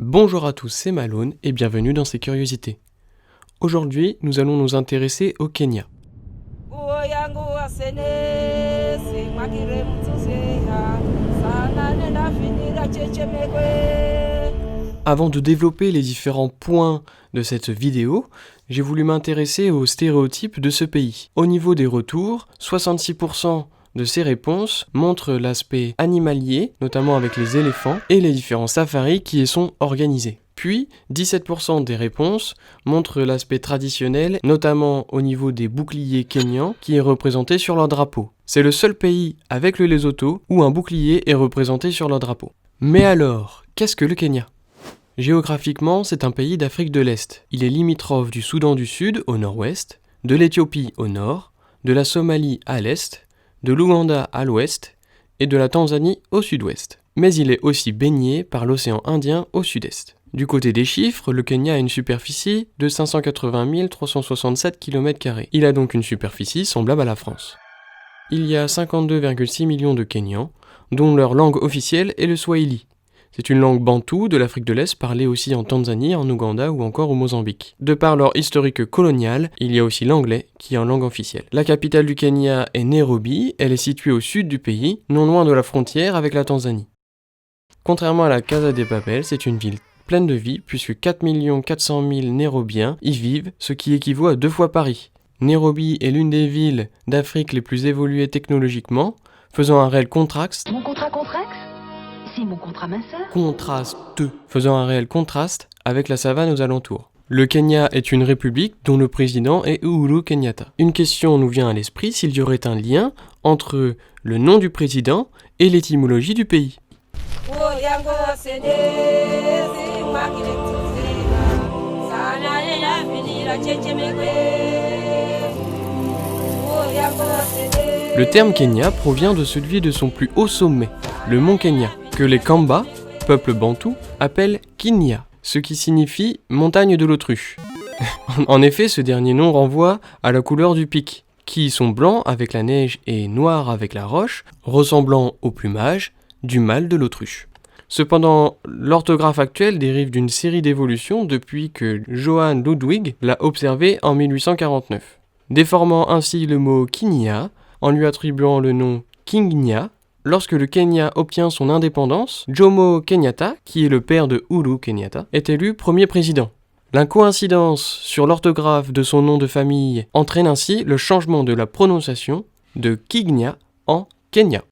Bonjour à tous, c'est Malone et bienvenue dans ces curiosités. Aujourd'hui, nous allons nous intéresser au Kenya. Avant de développer les différents points de cette vidéo, j'ai voulu m'intéresser aux stéréotypes de ce pays. Au niveau des retours, 66% de ces réponses montrent l'aspect animalier, notamment avec les éléphants, et les différents safaris qui y sont organisés. Puis, 17% des réponses montrent l'aspect traditionnel, notamment au niveau des boucliers kenyans, qui est représenté sur leur drapeau. C'est le seul pays avec le Lesotho où un bouclier est représenté sur leur drapeau. Mais alors, qu'est-ce que le Kenya ? Géographiquement, c'est un pays d'Afrique de l'Est. Il est limitrophe du Soudan du Sud au nord-ouest, de l'Éthiopie au nord, de la Somalie à l'est, de l'Ouganda à l'ouest et de la Tanzanie au sud-ouest. Mais il est aussi baigné par l'océan Indien au sud-est. Du côté des chiffres, le Kenya a une superficie de 580 367 km². Il a donc une superficie semblable à la France. Il y a 52,6 millions de Kenyans, dont leur langue officielle est le Swahili. C'est une langue bantoue de l'Afrique de l'Est parlée aussi en Tanzanie, en Ouganda ou encore au Mozambique. De par leur historique colonial, il y a aussi l'anglais qui est en langue officielle. La capitale du Kenya est Nairobi, elle est située au sud du pays, non loin de la frontière avec la Tanzanie. Contrairement à la Casa de Papel, c'est une ville pleine de vie puisque 4 400 000 Nairobiens y vivent, ce qui équivaut à 2 fois Paris. Nairobi est l'une des villes d'Afrique les plus évoluées technologiquement, faisant un réel contraste. Mon contrat contrax ? C'est mon contrat minceur ? Faisant un réel contraste avec la savane aux alentours. Le Kenya est une république dont le président est Uhuru Kenyatta. Une question nous vient à l'esprit s'il y aurait un lien entre le nom du président et l'étymologie du pays. Le terme Kenya provient de celui de son plus haut sommet, le mont Kenya, que les Kamba, peuple bantou, appellent Kinya, ce qui signifie montagne de l'autruche. En effet, ce dernier nom renvoie à la couleur du pic, qui sont blancs avec la neige et noirs avec la roche, ressemblant au plumage du mâle de l'autruche. Cependant, l'orthographe actuelle dérive d'une série d'évolutions depuis que Johann Ludwig l'a observé en 1849, déformant ainsi le mot Kinya en lui attribuant le nom Kingnya. Lorsque le Kenya obtient son indépendance, Jomo Kenyatta, qui est le père de Uhuru Kenyatta, est élu premier président. L'incoïncidence sur l'orthographe de son nom de famille entraîne ainsi le changement de la prononciation de Kignya en Kenya.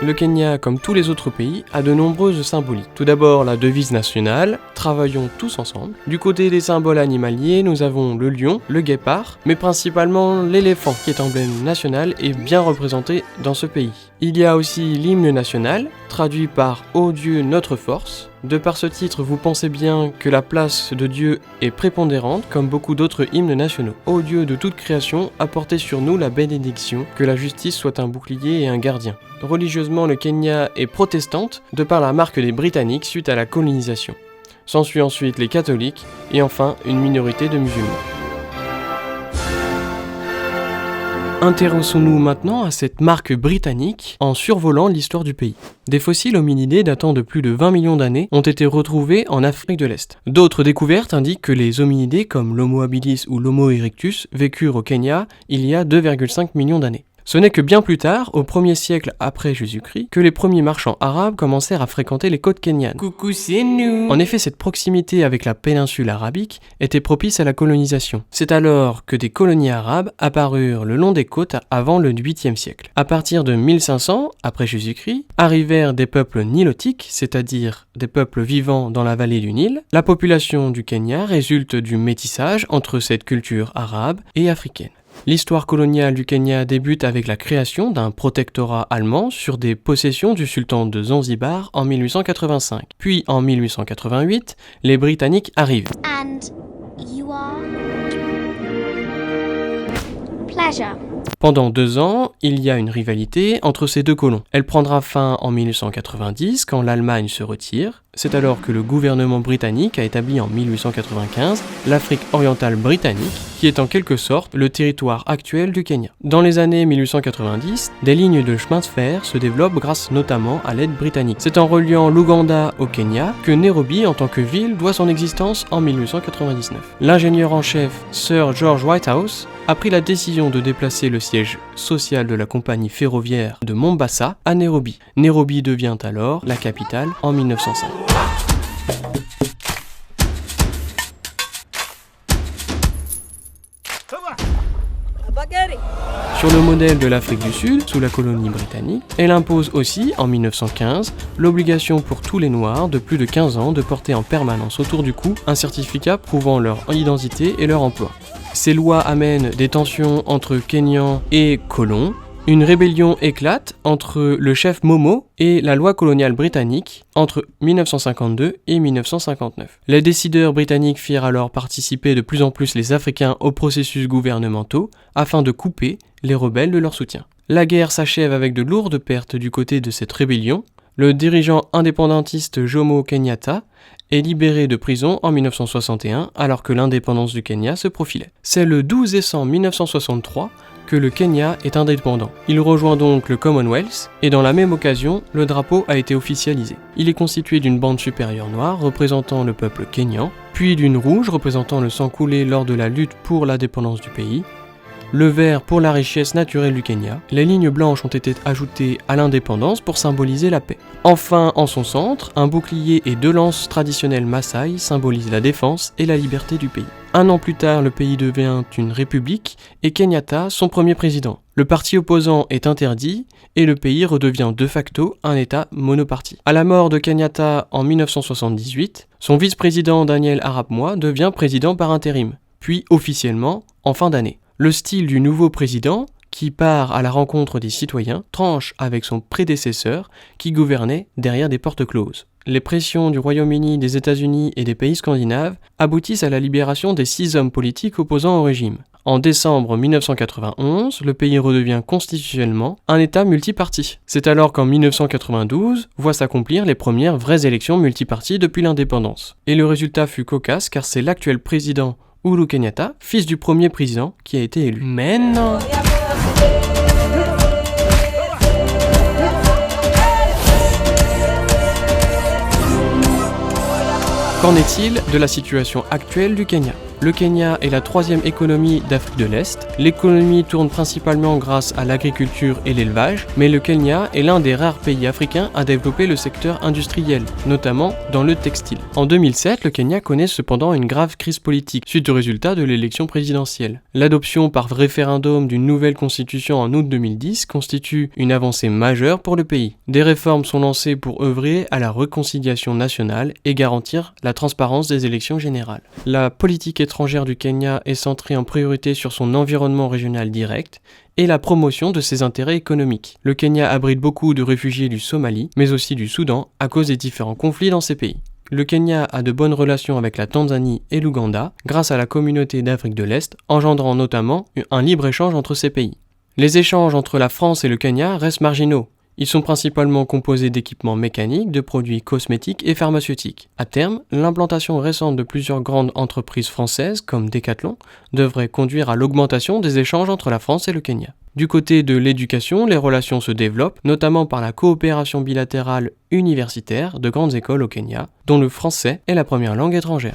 Le Kenya, comme tous les autres pays, a de nombreuses symboliques. Tout d'abord, la devise nationale, travaillons tous ensemble. Du côté des symboles animaliers, nous avons le lion, le guépard, mais principalement l'éléphant, qui est emblème national et bien représenté dans ce pays. Il y a aussi l'hymne national, traduit par « Ô Dieu, notre force ». De par ce titre, vous pensez bien que la place de Dieu est prépondérante, comme beaucoup d'autres hymnes nationaux. Ô Dieu de toute création, apportez sur nous la bénédiction, que la justice soit un bouclier et un gardien. Religieusement, le Kenya est protestante, de par la marque des Britanniques suite à la colonisation. S'ensuit ensuite les catholiques, et enfin une minorité de musulmans. Intéressons-nous maintenant à cette marque britannique en survolant l'histoire du pays. Des fossiles hominidés datant de plus de 20 millions d'années ont été retrouvés en Afrique de l'Est. D'autres découvertes indiquent que les hominidés comme l'Homo habilis ou l'Homo erectus vécurent au Kenya il y a 2,5 millions d'années. Ce n'est que bien plus tard, au 1er siècle après Jésus-Christ, que les premiers marchands arabes commencèrent à fréquenter les côtes kenyanes. Coucou, c'est nous! En effet, cette proximité avec la péninsule arabique était propice à la colonisation. C'est alors que des colonies arabes apparurent le long des côtes avant le 8e siècle. À partir de 1500 après Jésus-Christ, arrivèrent des peuples nilotiques, c'est-à-dire des peuples vivant dans la vallée du Nil. La population du Kenya résulte du métissage entre cette culture arabe et africaine. L'histoire coloniale du Kenya débute avec la création d'un protectorat allemand sur des possessions du sultan de Zanzibar en 1885. Puis en 1888, les Britanniques arrivent. And you are? Pleasure. Pendant 2 ans, il y a une rivalité entre ces deux colons. Elle prendra fin en 1890 quand l'Allemagne se retire. C'est alors que le gouvernement britannique a établi en 1895 l'Afrique orientale britannique, qui est en quelque sorte le territoire actuel du Kenya. Dans les années 1890, des lignes de chemin de fer se développent grâce notamment à l'aide britannique. C'est en reliant l'Ouganda au Kenya que Nairobi en tant que ville doit son existence en 1899. L'ingénieur en chef Sir George Whitehouse a pris la décision de déplacer le siège social de la compagnie ferroviaire de Mombasa à Nairobi. Nairobi devient alors la capitale en 1905. Sur le modèle de l'Afrique du Sud, sous la colonie britannique, elle impose aussi, en 1915, l'obligation pour tous les Noirs de plus de 15 ans de porter en permanence autour du cou un certificat prouvant leur identité et leur emploi. Ces lois amènent des tensions entre Kenyans et colons. Une rébellion éclate entre le chef Momo et la loi coloniale britannique entre 1952 et 1959. Les décideurs britanniques firent alors participer de plus en plus les Africains aux processus gouvernementaux afin de couper les rebelles de leur soutien. La guerre s'achève avec de lourdes pertes du côté de cette rébellion. Le dirigeant indépendantiste Jomo Kenyatta est libéré de prison en 1961 alors que l'indépendance du Kenya se profilait. C'est le 12 décembre 1963 que le Kenya est indépendant. Il rejoint donc le Commonwealth et dans la même occasion, le drapeau a été officialisé. Il est constitué d'une bande supérieure noire représentant le peuple kényan, puis d'une rouge représentant le sang coulé lors de la lutte pour l'indépendance du pays, le vert pour la richesse naturelle du Kenya. Les lignes blanches ont été ajoutées à l'indépendance pour symboliser la paix. Enfin, en son centre, un bouclier et 2 lances traditionnelles Maasai symbolisent la défense et la liberté du pays. 1 an plus tard, le pays devient une république et Kenyatta son premier président. Le parti opposant est interdit et le pays redevient de facto un État monoparti. À la mort de Kenyatta en 1978, son vice-président Daniel Arap Moi devient président par intérim, puis officiellement en fin d'année. Le style du nouveau président, qui part à la rencontre des citoyens, tranche avec son prédécesseur qui gouvernait derrière des portes closes. Les pressions du Royaume-Uni, des États-Unis et des pays scandinaves aboutissent à la libération des 6 hommes politiques opposants au régime. En décembre 1991, le pays redevient constitutionnellement un État multiparti. C'est alors qu'en 1992 voient s'accomplir les premières vraies élections multiparties depuis l'indépendance. Et le résultat fut cocasse car c'est l'actuel président Uhuru Kenyatta, fils du premier président, qui a été élu. Mais non! Qu'en est-il de la situation actuelle du Kenya ? Le Kenya est la 3e économie d'Afrique de l'Est. L'économie tourne principalement grâce à l'agriculture et l'élevage, mais le Kenya est l'un des rares pays africains à développer le secteur industriel, notamment dans le textile. En 2007, le Kenya connaît cependant une grave crise politique suite au résultat de l'élection présidentielle. L'adoption par référendum d'une nouvelle constitution en août 2010 constitue une avancée majeure pour le pays. Des réformes sont lancées pour œuvrer à la réconciliation nationale et garantir la transparence des élections générales. La politique étrangère du Kenya est centrée en priorité sur son environnement régional direct et la promotion de ses intérêts économiques. Le Kenya abrite beaucoup de réfugiés du Somalie, mais aussi du Soudan, à cause des différents conflits dans ces pays. Le Kenya a de bonnes relations avec la Tanzanie et l'Ouganda, grâce à la communauté d'Afrique de l'Est, engendrant notamment un libre-échange entre ces pays. Les échanges entre la France et le Kenya restent marginaux. Ils sont principalement composés d'équipements mécaniques, de produits cosmétiques et pharmaceutiques. À terme, l'implantation récente de plusieurs grandes entreprises françaises, comme Decathlon, devrait conduire à l'augmentation des échanges entre la France et le Kenya. Du côté de l'éducation, les relations se développent, notamment par la coopération bilatérale universitaire de grandes écoles au Kenya, dont le français est la première langue étrangère.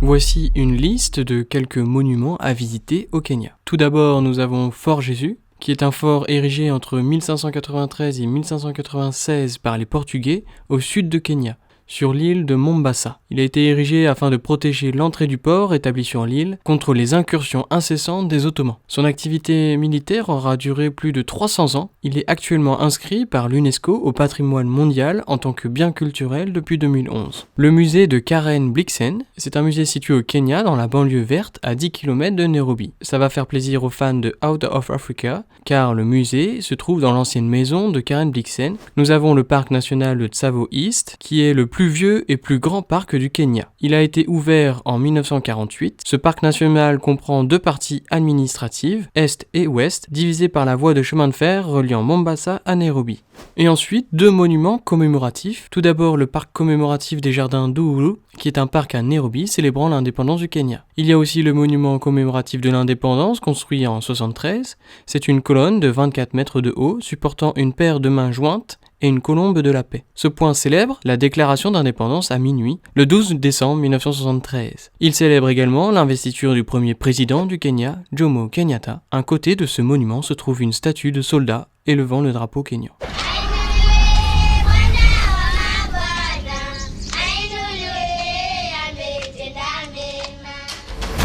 Voici une liste de quelques monuments à visiter au Kenya. Tout d'abord, nous avons Fort Jésus, qui est un fort érigé entre 1593 et 1596 par les Portugais au sud de Kenya, sur l'île de Mombasa. Il a été érigé afin de protéger l'entrée du port établi sur l'île contre les incursions incessantes des Ottomans. Son activité militaire aura duré plus de 300 ans. Il est actuellement inscrit par l'UNESCO au patrimoine mondial en tant que bien culturel depuis 2011. Le musée de Karen Blixen, c'est un musée situé au Kenya dans la banlieue verte à 10 km de Nairobi. Ça va faire plaisir aux fans de Out of Africa car le musée se trouve dans l'ancienne maison de Karen Blixen. Nous avons le parc national de Tsavo East qui est le plus plus vieux et plus grand parc du Kenya. Il a été ouvert en 1948. Ce parc national comprend 2 parties administratives, Est et Ouest, divisées par la voie de chemin de fer reliant Mombasa à Nairobi. Et ensuite, 2 monuments commémoratifs. Tout d'abord, le parc commémoratif des jardins d'Uhuru, qui est un parc à Nairobi célébrant l'indépendance du Kenya. Il y a aussi le monument commémoratif de l'indépendance, construit en 1973. C'est une colonne de 24 mètres de haut, supportant une paire de mains jointes et une colombe de la paix. Ce point célèbre la déclaration d'indépendance à minuit, le 12 décembre 1973. Il célèbre également l'investiture du premier président du Kenya, Jomo Kenyatta. À côté de ce monument se trouve une statue de soldat élevant le drapeau kényan.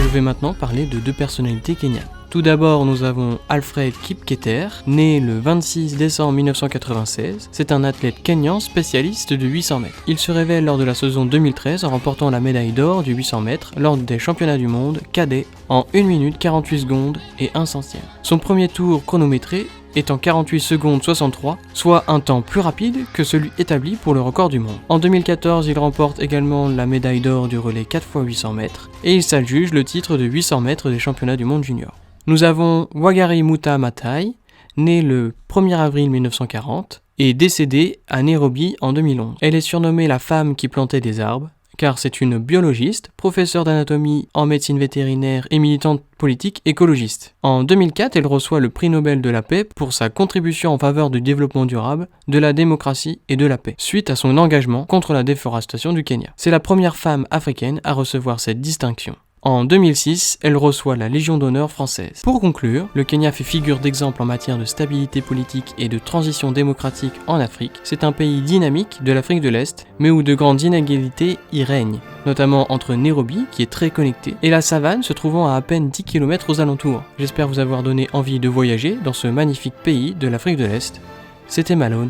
Je vais maintenant parler de 2 personnalités kenyanes. Tout d'abord, nous avons Alfred Kipketer, né le 26 décembre 1996. C'est un athlète kényan spécialiste de 800 mètres. Il se révèle lors de la saison 2013 en remportant la médaille d'or du 800 mètres lors des championnats du monde cadets en 1 minute 48 secondes et 1 centième. Son premier tour chronométré est en 48 secondes 63, soit un temps plus rapide que celui établi pour le record du monde. En 2014, il remporte également la médaille d'or du relais 4x800 mètres et il s'adjuge le titre de 800 mètres des championnats du monde junior. Nous avons Wangari Maathai Maathai, né le 1er avril 1940 et décédée à Nairobi en 2011. Elle est surnommée la femme qui plantait des arbres, car c'est une biologiste, professeure d'anatomie en médecine vétérinaire et militante politique écologiste. En 2004, elle reçoit le prix Nobel de la paix pour sa contribution en faveur du développement durable, de la démocratie et de la paix, suite à son engagement contre la déforestation du Kenya. C'est la première femme africaine à recevoir cette distinction. En 2006, elle reçoit la Légion d'honneur française. Pour conclure, le Kenya fait figure d'exemple en matière de stabilité politique et de transition démocratique en Afrique. C'est un pays dynamique de l'Afrique de l'Est, mais où de grandes inégalités y règnent, notamment entre Nairobi, qui est très connecté, et la savane se trouvant à peine 10 km aux alentours. J'espère vous avoir donné envie de voyager dans ce magnifique pays de l'Afrique de l'Est. C'était Malone,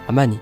Amani.